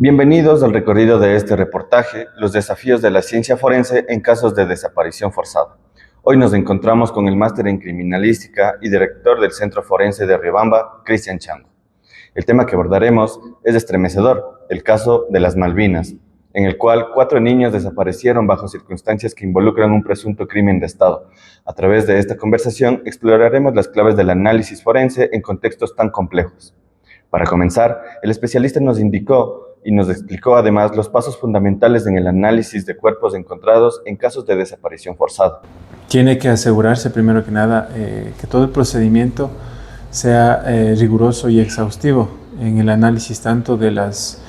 Bienvenidos al recorrido de este reportaje, los desafíos de la ciencia forense en casos de desaparición forzada. Hoy nos encontramos con el máster en criminalística y director del Centro Forense de Riobamba, Cristian Chango. El tema que abordaremos es estremecedor, el caso de las Malvinas, en el cual 4 niños desaparecieron bajo circunstancias que involucran un presunto crimen de Estado. A través de esta conversación exploraremos las claves del análisis forense en contextos tan complejos. Para comenzar, el especialista nos indicó y nos explicó además los pasos fundamentales en el análisis de cuerpos encontrados en casos de desaparición forzada. Tiene que asegurarse primero que nada que todo el procedimiento sea riguroso y exhaustivo en el análisis tanto de las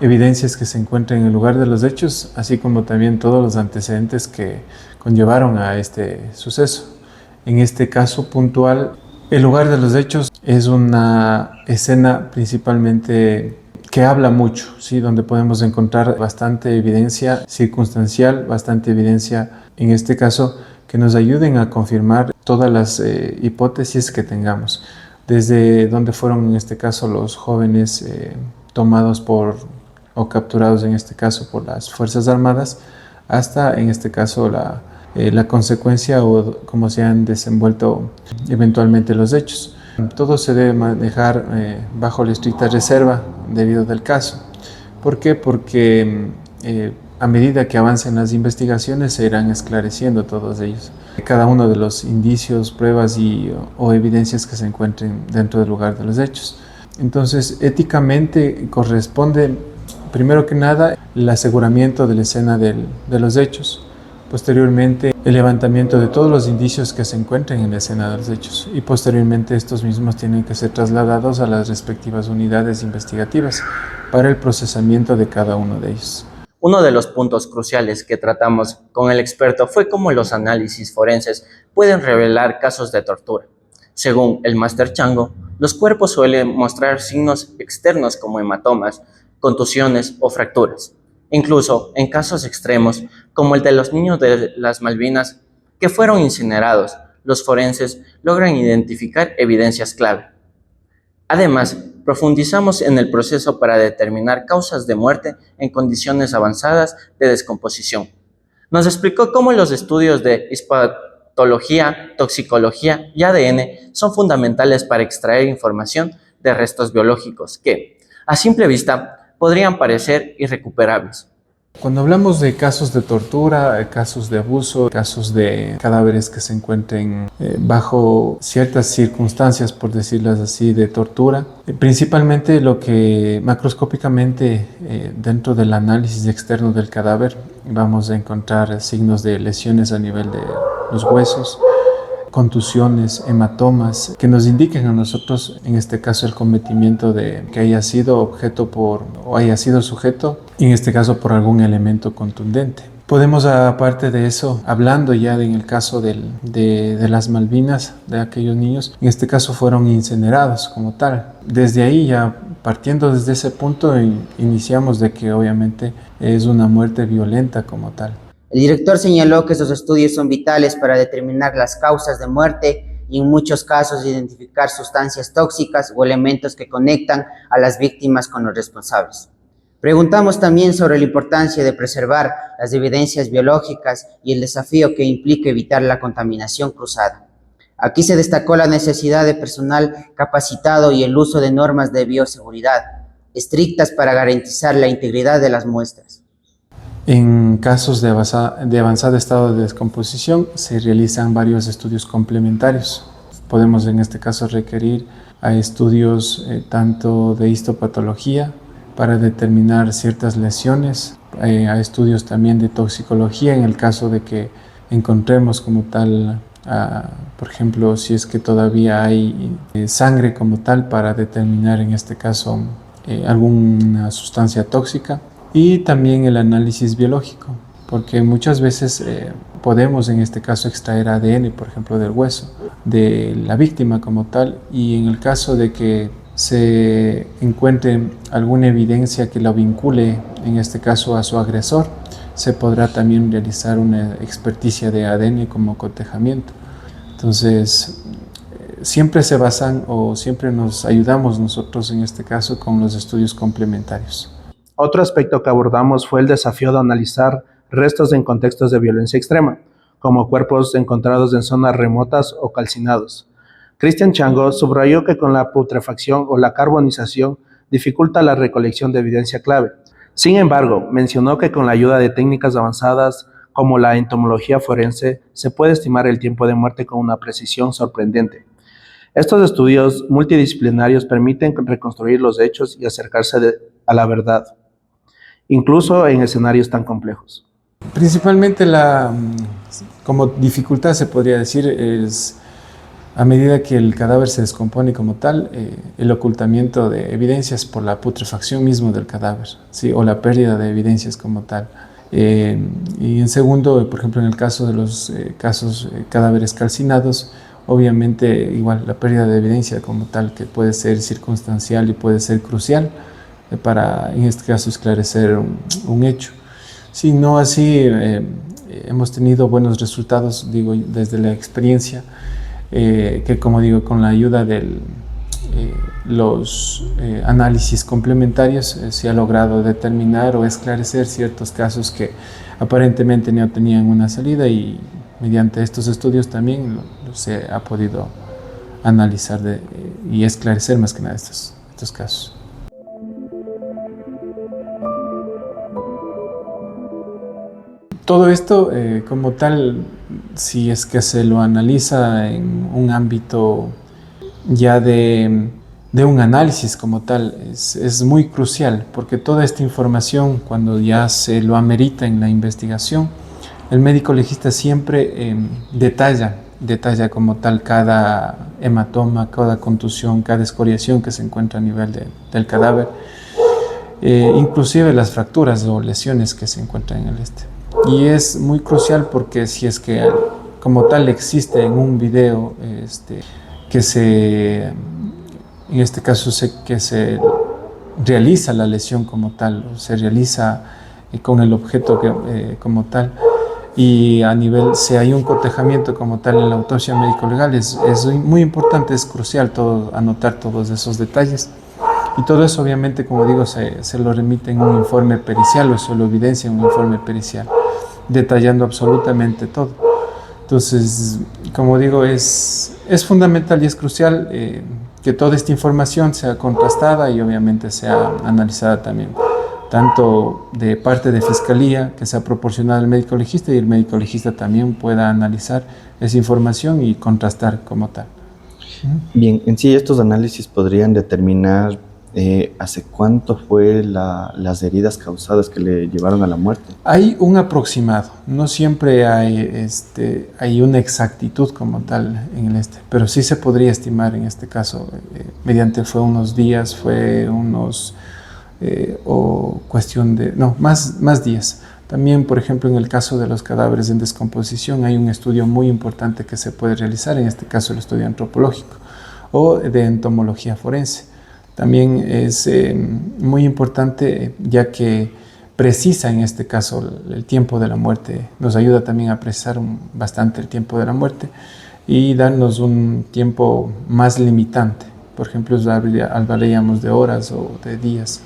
evidencias que se encuentran en el lugar de los hechos, así como también todos los antecedentes que conllevaron a este suceso. En este caso puntual, el lugar de los hechos es una escena principalmente que habla mucho, ¿sí? Donde podemos encontrar bastante evidencia circunstancial, bastante evidencia, en este caso, que nos ayuden a confirmar todas las hipótesis que tengamos. Desde dónde fueron, en este caso, los jóvenes tomados o capturados, en este caso, por las Fuerzas Armadas, hasta, en este caso, la consecuencia o cómo se han desenvuelto eventualmente los hechos. Todo se debe manejar bajo la estricta reserva debido del caso. ¿Por qué? Porque a medida que avancen las investigaciones se irán esclareciendo todos ellos. Cada uno de los indicios, pruebas o evidencias que se encuentren dentro del lugar de los hechos. Entonces, éticamente corresponde, primero que nada, el aseguramiento de la escena de los hechos. Posteriormente, el levantamiento de todos los indicios que se encuentren en la escena de los hechos y posteriormente estos mismos tienen que ser trasladados a las respectivas unidades investigativas para el procesamiento de cada uno de ellos. Uno de los puntos cruciales que tratamos con el experto fue cómo los análisis forenses pueden revelar casos de tortura. Según el máster Chango, los cuerpos suelen mostrar signos externos como hematomas, contusiones o fracturas. Incluso en casos extremos, como el de los niños de las Malvinas que fueron incinerados, los forenses logran identificar evidencias clave. Además, profundizamos en el proceso para determinar causas de muerte en condiciones avanzadas de descomposición. Nos explicó cómo los estudios de histopatología, toxicología y ADN son fundamentales para extraer información de restos biológicos que, a simple vista, podrían parecer irrecuperables. Cuando hablamos de casos de tortura, casos de abuso, casos de cadáveres que se encuentren bajo ciertas circunstancias, por decirlas así, de tortura, principalmente lo que macroscópicamente dentro del análisis externo del cadáver vamos a encontrar signos de lesiones a nivel de los huesos, contusiones, hematomas, que nos indiquen a nosotros, en este caso, el cometimiento de que haya sido objeto o haya sido sujeto, en este caso, por algún elemento contundente. Podemos, aparte de eso, hablando ya en el caso de las Malvinas, de aquellos niños, en este caso fueron incinerados como tal. Desde ahí, ya partiendo desde ese punto, iniciamos de que obviamente es una muerte violenta como tal. El director señaló que estos estudios son vitales para determinar las causas de muerte y en muchos casos identificar sustancias tóxicas o elementos que conectan a las víctimas con los responsables. Preguntamos también sobre la importancia de preservar las evidencias biológicas y el desafío que implica evitar la contaminación cruzada. Aquí se destacó la necesidad de personal capacitado y el uso de normas de bioseguridad estrictas para garantizar la integridad de las muestras. En casos de avanzado estado de descomposición se realizan varios estudios complementarios. Podemos en este caso requerir a estudios tanto de histopatología para determinar ciertas lesiones, a estudios también de toxicología en el caso de que encontremos como tal, por ejemplo, si es que todavía hay sangre como tal para determinar en este caso alguna sustancia tóxica. Y también el análisis biológico, porque muchas veces podemos en este caso extraer ADN, por ejemplo, del hueso, de la víctima como tal, y en el caso de que se encuentre alguna evidencia que la vincule, en este caso a su agresor, se podrá también realizar una experticia de ADN como cotejamiento. Entonces, siempre se basan o siempre nos ayudamos nosotros en este caso con los estudios complementarios. Otro aspecto que abordamos fue el desafío de analizar restos en contextos de violencia extrema, como cuerpos encontrados en zonas remotas o calcinados. Cristian Chango subrayó que con la putrefacción o la carbonización dificulta la recolección de evidencia clave. Sin embargo, mencionó que con la ayuda de técnicas avanzadas como la entomología forense se puede estimar el tiempo de muerte con una precisión sorprendente. Estos estudios multidisciplinarios permiten reconstruir los hechos y acercarse a la verdad, incluso en escenarios tan complejos. Principalmente como dificultad se podría decir es a medida que el cadáver se descompone como tal, el ocultamiento de evidencias por la putrefacción mismo del cadáver, ¿sí? O la pérdida de evidencias como tal. Y en segundo, por ejemplo, en el caso de los cadáveres calcinados, obviamente igual la pérdida de evidencia como tal, que puede ser circunstancial y puede ser crucial para, en este caso, esclarecer un hecho. Si no así, hemos tenido buenos resultados, digo, desde la experiencia, que como digo, con la ayuda de los análisis complementarios se ha logrado determinar o esclarecer ciertos casos que aparentemente no tenían una salida, y mediante estos estudios también se ha podido analizar y esclarecer más que nada estos casos. Todo esto, como tal, si es que se lo analiza en un ámbito ya de un análisis como tal, es muy crucial, porque toda esta información, cuando ya se lo amerita en la investigación, el médico legista siempre detalla como tal cada hematoma, cada contusión, cada escoriación que se encuentra a nivel del cadáver, inclusive las fracturas o lesiones que se encuentran en el Y es muy crucial porque si es que como tal existe en un video en este caso que se realiza la lesión como tal, o se realiza con el objeto como tal, y a nivel, si hay un cotejamiento como tal en la autopsia médico-legal, es muy importante, es crucial anotar todos esos detalles. Y todo eso, obviamente, como digo, se lo remite en un informe pericial, o se lo evidencia en un informe pericial, detallando absolutamente todo. Entonces, como digo, es fundamental y es crucial que toda esta información sea contrastada y obviamente sea analizada también, tanto de parte de Fiscalía, que sea proporcionada al médico legista, y el médico legista también pueda analizar esa información y contrastar como tal. Bien, en sí estos análisis podrían determinar hace cuánto fue las heridas causadas que le llevaron a la muerte. Hay un aproximado, no siempre hay una exactitud como tal en pero sí se podría estimar en este caso, mediante fue unos días, fue unos, o cuestión de, no, más días. También, por ejemplo, en el caso de los cadáveres en descomposición, hay un estudio muy importante que se puede realizar, en este caso el estudio antropológico o de entomología forense. También es muy importante, ya que precisa en este caso el tiempo de la muerte, nos ayuda también a precisar bastante el tiempo de la muerte y darnos un tiempo más limitante. Por ejemplo, hablaríamos de horas o de días.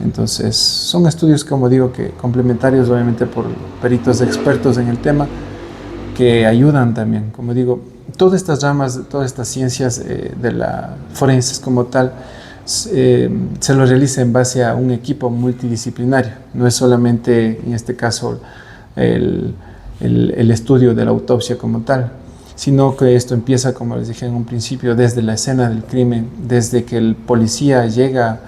Entonces, son estudios, como digo, que complementarios, obviamente, por peritos expertos en el tema, que ayudan también. Como digo, todas estas ramas, todas estas ciencias de la forenses como tal, se lo realiza en base a un equipo multidisciplinario. No es solamente, en este caso, el estudio de la autopsia como tal, sino que esto empieza, como les dije en un principio, desde la escena del crimen, desde que el policía llega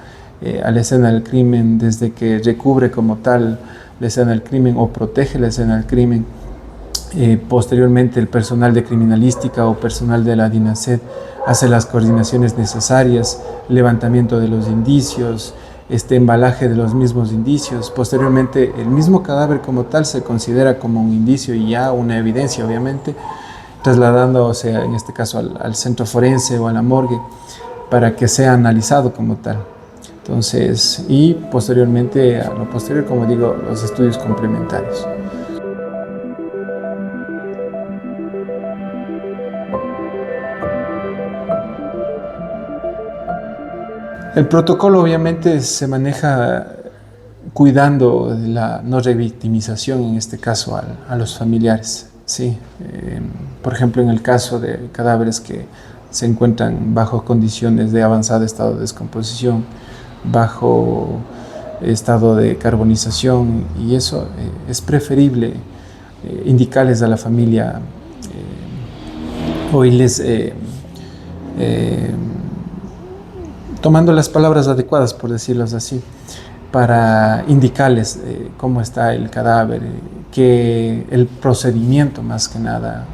a la escena del crimen, desde que recubre como tal la escena del crimen o protege la escena del crimen. Posteriormente, el personal de criminalística o personal de la DINASED hace las coordinaciones necesarias, levantamiento de los indicios, embalaje de los mismos indicios. Posteriormente, el mismo cadáver como tal se considera como un indicio y ya una evidencia, obviamente, trasladándose en este caso al centro forense o a la morgue para que sea analizado como tal. Entonces, y posteriormente, a lo posterior, como digo, los estudios complementarios. El protocolo obviamente se maneja cuidando de la no revictimización, en este caso a los familiares. Sí, por ejemplo, en el caso de cadáveres que se encuentran bajo condiciones de avanzado estado de descomposición, bajo estado de carbonización, y eso es preferible indicarles a la familia o irles tomando las palabras adecuadas, por decirlos así, para indicarles cómo está el cadáver, que el procedimiento más que nada,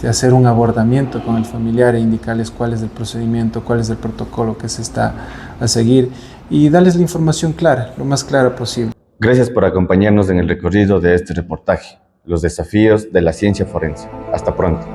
hacer un abordamiento con el familiar e indicarles cuál es el procedimiento, cuál es el protocolo que se está a seguir y darles la información clara, lo más clara posible. Gracias por acompañarnos en el recorrido de este reportaje, los desafíos de la ciencia forense. Hasta pronto.